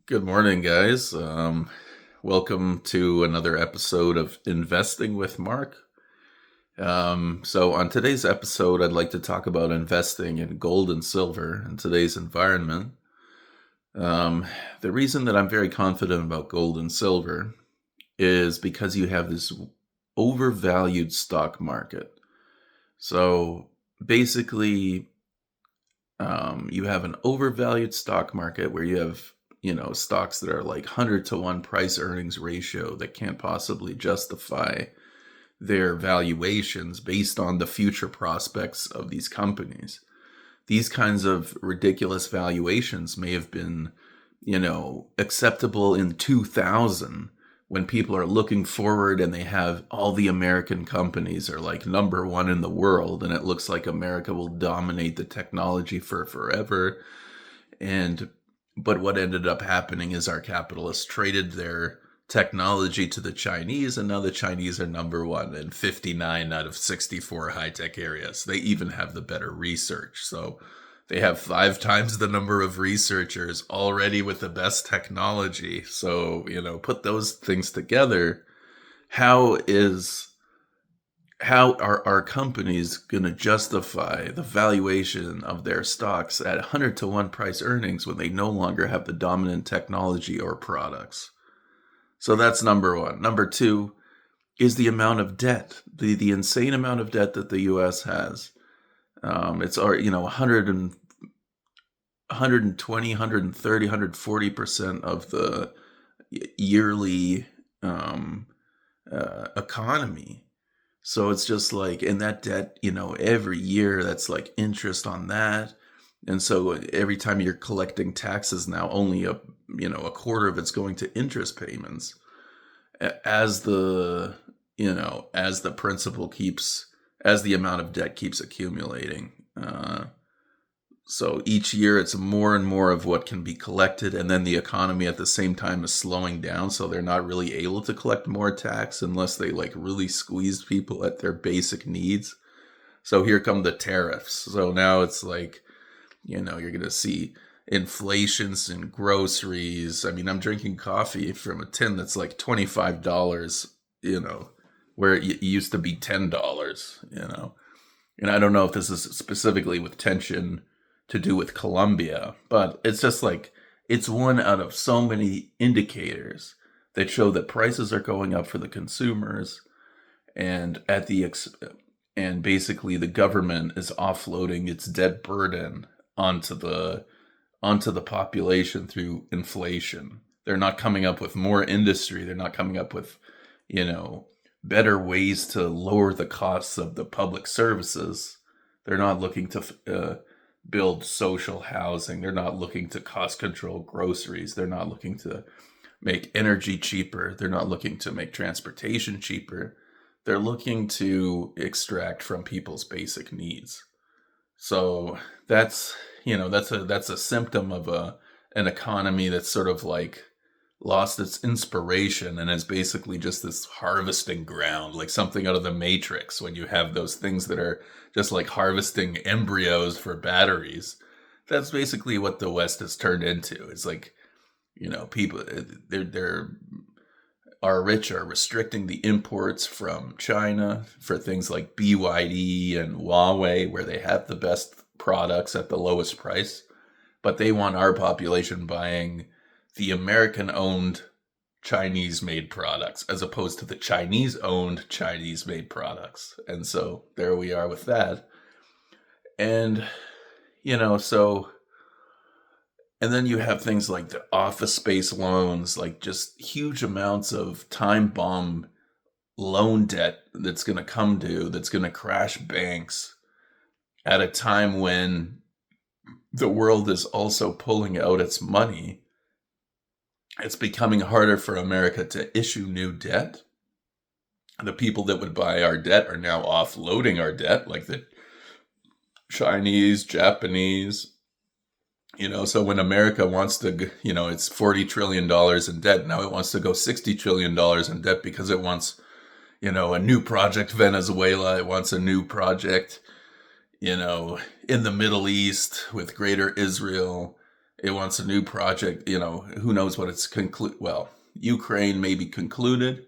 Good morning, guys. Welcome to another episode of Investing with Mark. So, on today's episode, I'd like to talk about investing in gold and silver in today's environment. Um, the reason that I'm very confident about gold and silver is because you have this overvalued stock market. So, basically, you have an overvalued stock market where you have stocks that are like 100 to 1 price earnings ratio that can't possibly justify their valuations based on the future prospects of these companies. These kinds of ridiculous valuations may have been acceptable in 2000 when people are looking forward and they have all the American companies are like number one in the world, and it looks like America will dominate the technology for forever. And but what ended up happening is our capitalists traded their technology to the Chinese, and now the Chinese are number one in 59 out of 64 high tech areas. They even have the better research. So they have 5 times the number of researchers already with the best technology. So, put those things together. How is how are our companies going to justify the valuation of their stocks at 100 to 1 price earnings when they no longer have the dominant technology or products? So that's number one. Number two is the amount of debt, the insane amount of debt that the US has. It's 100 and 120, 130, 140% of the yearly economy. So it's just like, and that debt, every year that's like interest on that. And so every time you're collecting taxes now, only a quarter of it's going to interest payments as the principal keeps, as the amount of debt keeps accumulating. So each year it's more and more of what can be collected, and then the economy at the same time is slowing down, so they're not really able to collect more tax unless they like really squeeze people at their basic needs. So here come the tariffs. So now it's like, you're going to see inflations in groceries. I mean, I'm drinking coffee from a tin that's like $25, where it used to be $10. And I don't know if this is specifically with tension to do with Colombia, but it's just like it's one out of so many indicators that show that prices are going up for the consumers, and and basically the government is offloading its debt burden onto the population through inflation. They're not coming up with more industry. They're not coming up with, you know, better ways to lower the costs of the public services. They're not looking to build social housing. They're not looking to cost control groceries. They're not looking to make energy cheaper. They're not looking to make transportation cheaper. They're looking to extract from people's basic needs. So that's that's a symptom of an economy that's sort of like lost its inspiration and is basically just this harvesting ground, like something out of the Matrix when you have those things that are just like harvesting embryos for batteries. That's basically what the West has turned into. It's like, people they're are rich are restricting the imports from China for things like BYD and Huawei, where they have the best products at the lowest price. But they want our population buying the American owned Chinese made products as opposed to the Chinese owned Chinese made products. And so there we are with that. And, so and then you have things like the office space loans, like just huge amounts of time bomb loan debt that's going to come due, that's going to crash banks at a time when the world is also pulling out its money. It's becoming harder for America to issue new debt. The people that would buy our debt are now offloading our debt, like the Chinese, Japanese. So when America wants to, it's $40 trillion in debt. Now it wants to go $60 trillion in debt because it wants, a new project Venezuela. It wants a new project, in the Middle East with Greater Israel. It wants a new project. Who knows what it's Well, Ukraine may be concluded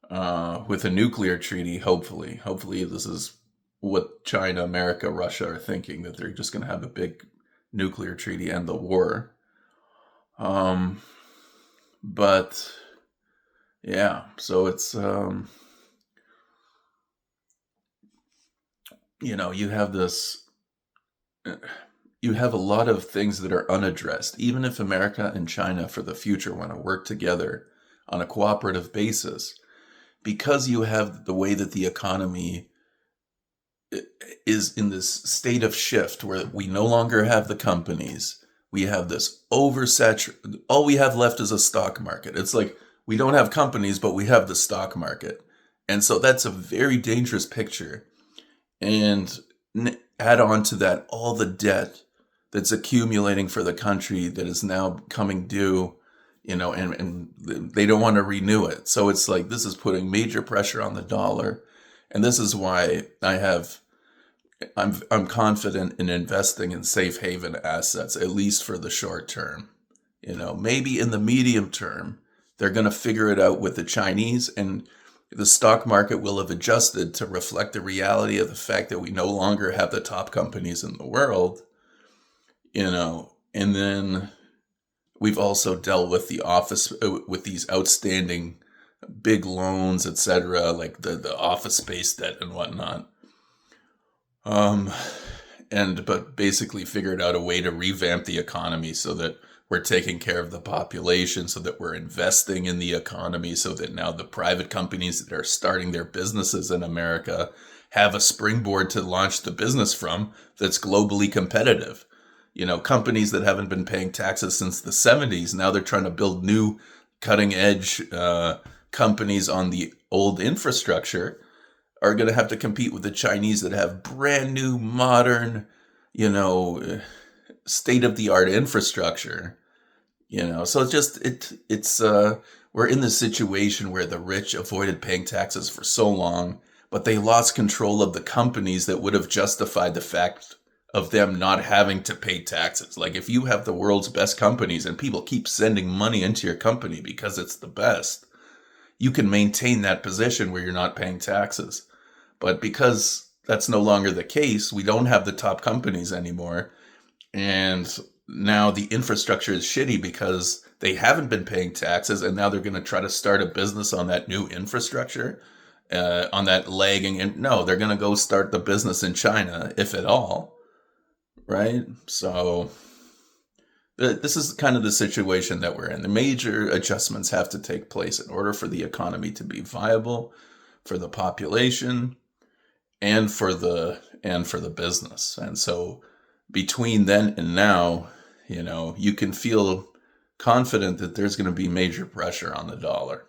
with a nuclear treaty. Hopefully, this is what China, America, Russia are thinking, that they're just going to have a big nuclear treaty, end the war. But yeah, so it's you have this. You have a lot of things that are unaddressed. Even if America and China for the future want to work together on a cooperative basis, because you have the way that the economy is in this state of shift where we no longer have the companies. We have this oversaturated. All we have left is a stock market. It's like we don't have companies, but we have the stock market. And so that's a very dangerous picture. And add on to that all the debt that's accumulating for the country that is now coming due, and they don't want to renew it. So it's like this is putting major pressure on the dollar. And this is why I'm confident in investing in safe haven assets, at least for the short term. Maybe in the medium term, they're going to figure it out with the Chinese, and the stock market will have adjusted to reflect the reality of the fact that we no longer have the top companies in the world, and then we've also dealt with the office, with these outstanding big loans, etc., like the office space debt and whatnot. But basically figured out a way to revamp the economy so that we're taking care of the population, so that we're investing in the economy, so that now the private companies that are starting their businesses in America have a springboard to launch the business from that's globally competitive. Companies that haven't been paying taxes since the 70s, now they're trying to build new cutting edge companies on the old infrastructure, are going to have to compete with the Chinese that have brand new, modern, state of the art infrastructure. So it's we're in this situation where the rich avoided paying taxes for so long, but they lost control of the companies that would have justified the fact of them not having to pay taxes. Like if you have the world's best companies and people keep sending money into your company because it's the best, you can maintain that position where you're not paying taxes. But because that's no longer the case, we don't have the top companies anymore. And now the infrastructure is shitty because they haven't been paying taxes, and now they're going to try to start a business on that new infrastructure, on that lagging. And no, they're going to go start the business in China, if at all. Right? So this is kind of the situation that we're in. The major adjustments have to take place in order for the economy to be viable for the population and for the business. And so between then and now, you can feel confident that there's going to be major pressure on the dollar.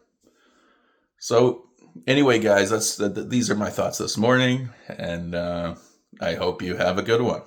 So anyway, guys, these are my thoughts this morning, and I hope you have a good one.